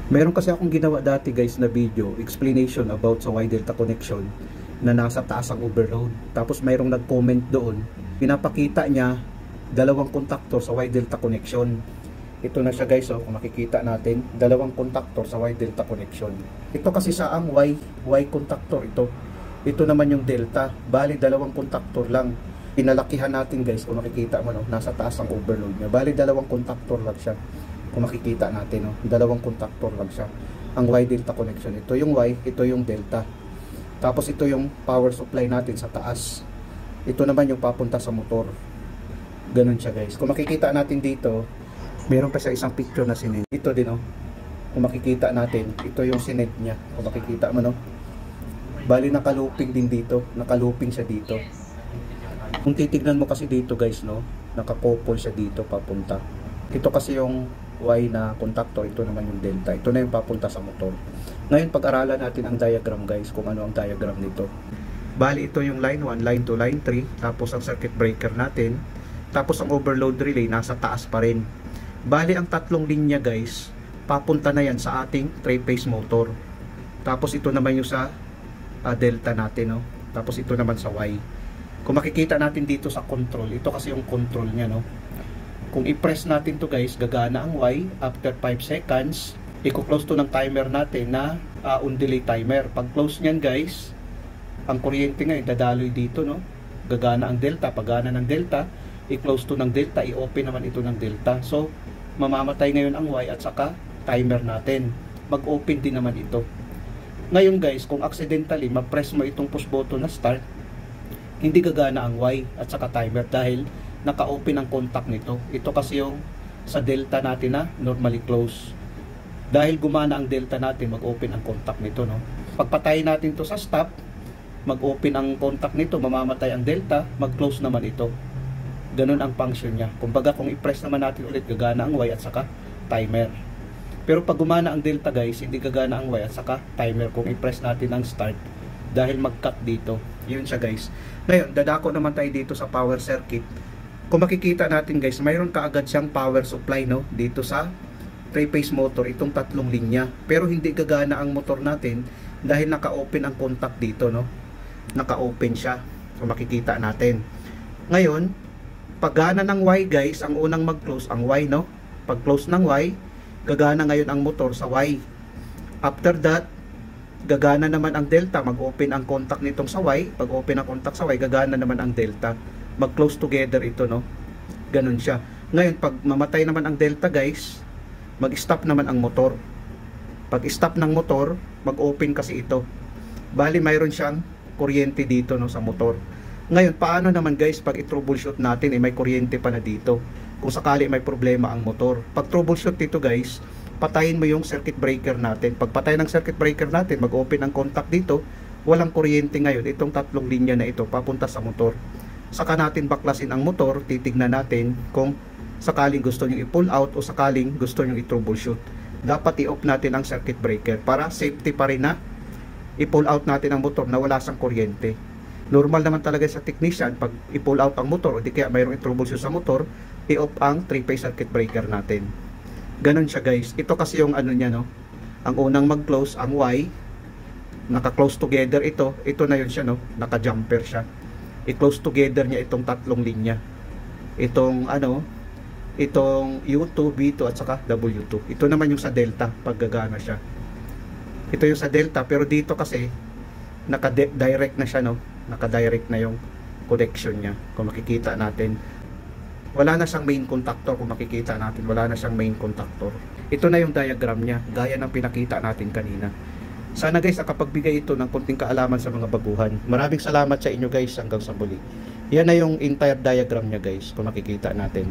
Meron kasi akong ginawa dati guys na video, explanation about sa Y delta connection na nasa taas ang overload. Tapos mayroong nag-comment doon, pinapakita niya dalawang contactor sa Y delta connection. Ito na siya guys, kung makikita natin, dalawang contactor sa Y delta connection. Ito kasi sa ang Y contactor ito. Ito naman yung delta, bali dalawang contactor lang. Pinalakihan natin guys, kung makikita mo, no, nasa taas ang overload niya. Bali dalawang contactor lang siya. Kung makikita natin, no, dalawang contactor lang siya. Ang Y delta connection, ito yung Y, ito yung delta. Tapos ito yung power supply natin sa taas. Ito naman yung papunta sa motor. Ganun siya guys. Kung makikita natin dito, meron pa siya isang picture na sined. Ito din, no. Kung makikita natin, ito yung sined niya. Kung makikita mo, no. Bali naka-looping din dito, naka-looping siya dito. Kung titignan mo kasi dito guys, no, naka-couple siya dito papunta. Ito kasi yung Y na contactor, ito naman yung delta. Ito na yung papunta sa motor. Ngayon pag-aralan natin ang diagram guys, kung ano ang diagram nito. Bali ito yung line 1, line 2, line 3, tapos ang circuit breaker natin, tapos ang overload relay nasa taas pa rin. Bali ang tatlong linya guys, papunta na yan sa ating 3-phase motor. Tapos ito naman yung sa delta natin, no? Tapos ito naman sa Y. Kung makikita natin dito sa control, ito kasi yung control niya, no? Kung i-press natin to guys, gagana ang Y after 5 seconds. I-close to ng timer natin na on delay timer. Pag close niyan guys, ang kuryente nga dadaloy dito, no? Gagana ang delta, pagana ng delta, i-close to ng delta, i-open naman ito ng delta. So mamamatay ngayon ang Y at saka timer natin. Mag-open din naman ito. Ngayon guys, kung accidentally ma-press mo itong push button na start, hindi gagana ang Y at saka timer dahil naka-open ang contact nito. Ito kasi yung sa delta natin na normally close. Dahil gumana ang delta natin, mag-open ang contact nito, no? Pagpatayin natin to sa stop, mag-open ang contact nito, mamamatay ang delta, mag-close naman ito. Ganun ang function niya. Kumbaga kung i-press naman natin ulit, gagana ang Y at saka timer. Pero pag gumana ang delta guys, hindi gagana ang Y at saka timer kung i-press natin ang start dahil mag-cut dito. Yun siya guys. Ngayon, dadako naman tayo dito sa power circuit. Kung makikita natin guys, mayroon kaagad siyang power supply, no, dito sa 3-phase motor, itong tatlong linya. Pero hindi gagana ang motor natin dahil naka-open ang contact dito, no. Naka-open siya. Kung makikita natin. Ngayon, paggana ng Y guys, ang unang mag-close ang Y, no. Pag close ng Y, gagana ngayon ang motor sa Y. After that, gagana naman ang delta, mag-open ang contact nitong sa Y. Pag open ang contact sa Y, gagana naman ang delta. Mag-close together ito, no. Ganun siya. Ngayon, pag mamatay naman ang delta guys, mag-stop naman ang motor. Pag stop ng motor, mag-open kasi ito. Bali, mayroon siyang kuryente dito, no, sa motor. Ngayon, paano naman guys pag i-troubleshoot natin, may kuryente pa na dito? Kung sakali may problema ang motor. Pag troubleshoot dito guys, patayin mo yung circuit breaker natin. Pag patay ng circuit breaker natin, mag-open ang contact dito, walang kuryente ngayon. Itong tatlong linya na ito, papunta sa motor. Saka natin baklasin ang motor, titignan natin kung sakaling gusto nyo i-pull out o sakaling gusto nyo i-troubleshoot. Dapat i-off natin ang circuit breaker para safety pa rin na i-pull out natin ang motor na wala sang kuryente. Normal naman talaga sa technician, pag i-pull out ang motor o di kaya mayroong i-troubleshoot sa motor, i-off ang 3-phase circuit breaker natin. Ganon siya guys. Ito kasi yung ano niya, no. Ang unang mag-close, ang Y, naka-close together ito. Ito na yun siya, no. Naka-jumper siya. I-close together niya itong tatlong linya. Itong ano, itong U2, V2 at saka W2. Ito naman yung sa delta pag gagana siya. Ito yung sa delta pero dito kasi naka-direct na siya, no. Naka-direct na yung connection niya. Kung makikita natin, wala na siyang main contactor. Kung makikita natin, wala na siyang main contactor. Ito na yung diagram niya, gaya ng pinakita natin kanina. Sana guys, nakapagbigay ito ng konting kaalaman sa mga baguhan. Maraming salamat sa inyo guys, hanggang sa muli. Yan na yung entire diagram niya guys, kung makikita natin.